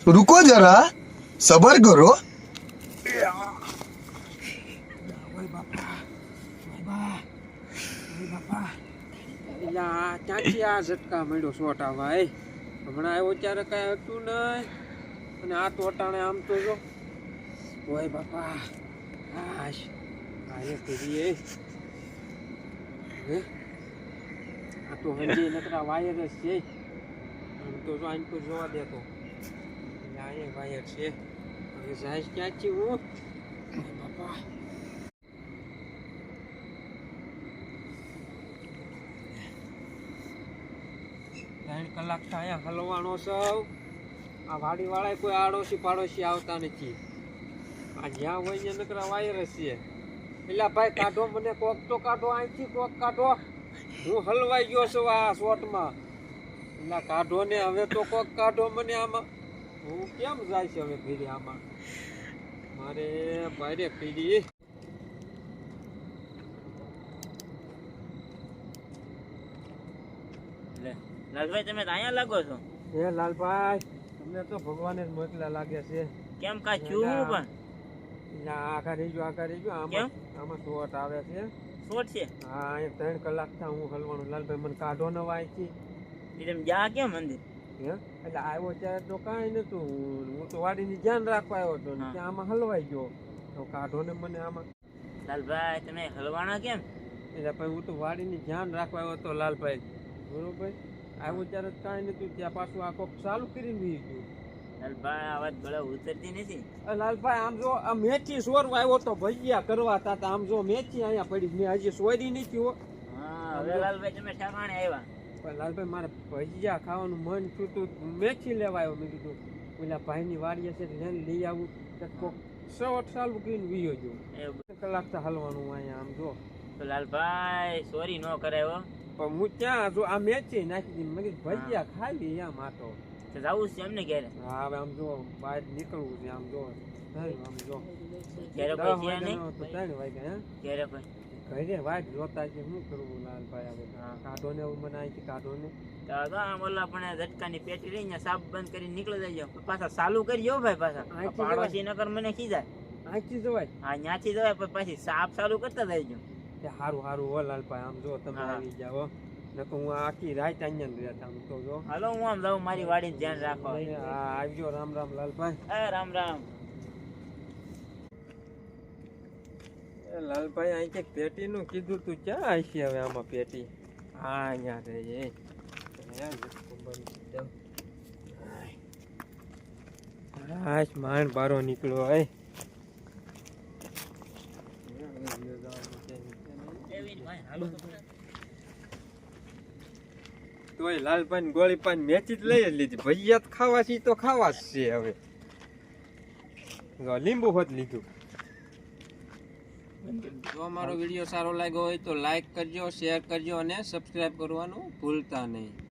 रुको जरा सबर करो। ચાચી આ ઝટકા મળ્યો સોટા ભાઈ હમણાં આવ્યો ત્યારે કઈ હતું નહીં અને આ તો અટાણે આમ તો જો ઓય બાપા હાશ આને કરીએ હે આ તો હજી નકરા વાયર જ છે આમ તો જો આને કોઈ જોવા દેતો એટલે આ વાયર છે હવે જાય ચાચી હું ઓય બાપા ત્રણ કલાક થાય હલવાનો સૌ આ વાડી વાળા કોઈ આડોશી પાડોશી આવતા નથી આ જ્યાં હોય ત્યાં નકરા વાયર જ છે એટલે ભાઈ કાઢો મને કોક તો કાઢો અહીંથી કોક કાઢો હું હલવાઈ ગયો છું આ શોર્ટમાં એટલે કાઢો ને હવે તો કોક કાઢો મને આમાં હું કેમ જાય છે હવે ઘરે આમાં મારે ભાઈ કીધી લાલભાઈ તમે અહીંયા લાગો છો? એ લાલભાઈ તમને તો ભગવાને જ મોકલા લાગે છે. કેમ કા છું પણ આખા રહી ગયો આમાં આમાં શોટ આવે છે. શોટ છે? હા એ 3 કલાક થા હું હલવાનું. લાલભાઈ મને કાઢો ન વાંચી તમે જા કેમ મંદિર? હે એટલે આવ્યો ત્યારે તો કાંઈ નતું હું તો વાડીની ધ્યાન રાખવા આવ્યો હતો ત્યાં આમાં હલવાઈ ગયો તો કાઢો ને મને આમાં. લાલભાઈ તમે હલવાના કેમ? એટલે પછી હું તો વાડીની ધ્યાન રાખવા આવ્યો હતો લાલભાઈ બરોબર. આવ્યું ત્યારે કાંઈ નતું ત્યાં પાછું આ કોક ચાલુ કરીને વી ગયું. લાલભાઈ આ વાત ગળા ઉતરતી નથી. લાલભાઈ આમ જો આ મેથી સોરવા આવ્યો તો ભજીયા કરવા તા આમ જો મેથી અહીંયા પડી મેં હજી સોરી નથી હો. હા હવે લાલભાઈ તમે ઠાકાણે આવ્યા. પણ લાલભાઈ મારે ભજીયા ખાવાનું મન થયું મેથી લેવા આવ્યો. મેં કીધું પેલા ભાઈની વાડીએ છે લઈ આવું કોક સવટ ચાલુ કરીને વીયો ગયો. 2 કલાક તો હલવાનું અહીંયા આમ જો. તો લાલભાઈ સોરી ન કરાયો પણ હું ત્યાં જો આ મેથી નાખી દીધી મેં કીધું ભજીયા ખાલી આમ આટો તો જવું છે એમને ઘેરે? હા હવે આમ જો બહાર નીકળવું છે આમ જો આમ જો ઘેરે કોઈ છે નહીં? 3 વાગ્યા ઘેરે કોઈ ઘરે વાટ જોતા છે શું કરવું લાલભાઈ હવે કાઢો ને એવું મને અહીંથી કાઢો ને તો આમ ઓલા પણ ઝટકાની પેટી રહી ને સાફ બંધ કરીને નીકળી જજો પાછા ચાલુ કરી જાવ ભાઈ પાછા પાડોશી નકર મને ખીજાય. અહીંથી જવાય હા ત્યાંથી જવાય પણ પાછી સાફ ચાલુ કરતા જજો. સારું સારું હો લાલભાઈ આમ જો તમે આવી જાઓ નકર હું આખી રાત અહીંયા જ રહેતા આમ તો જો. હાલો હું આમ જાઉં મારી વાડીને ધ્યાન રાખો. હા આવજો. રામ રામ લાલભાઈ. રામ રામ. લાલભાઈ અહીં ક્યાંક પેટીનું કીધું તું ક્યાં આવી હવે આમાં પેટી? હા અહીંયા રહે હાશ માંડ બારો નીકળ્યો હોય. તોય લાલભાઈ ગોળી પાન મેથી જ લઈ જ લીધી. ભજીયા ખાવા છે તો ખાવા જ છે હવે. લીંબુ હોત લીધું. જો અમારો વિડીયો સારો લાગ્યો હોય તો લાઈક કરજો, શેર કરજો અને સબસ્ક્રાઇબ કરવાનું ભૂલતા નહીં.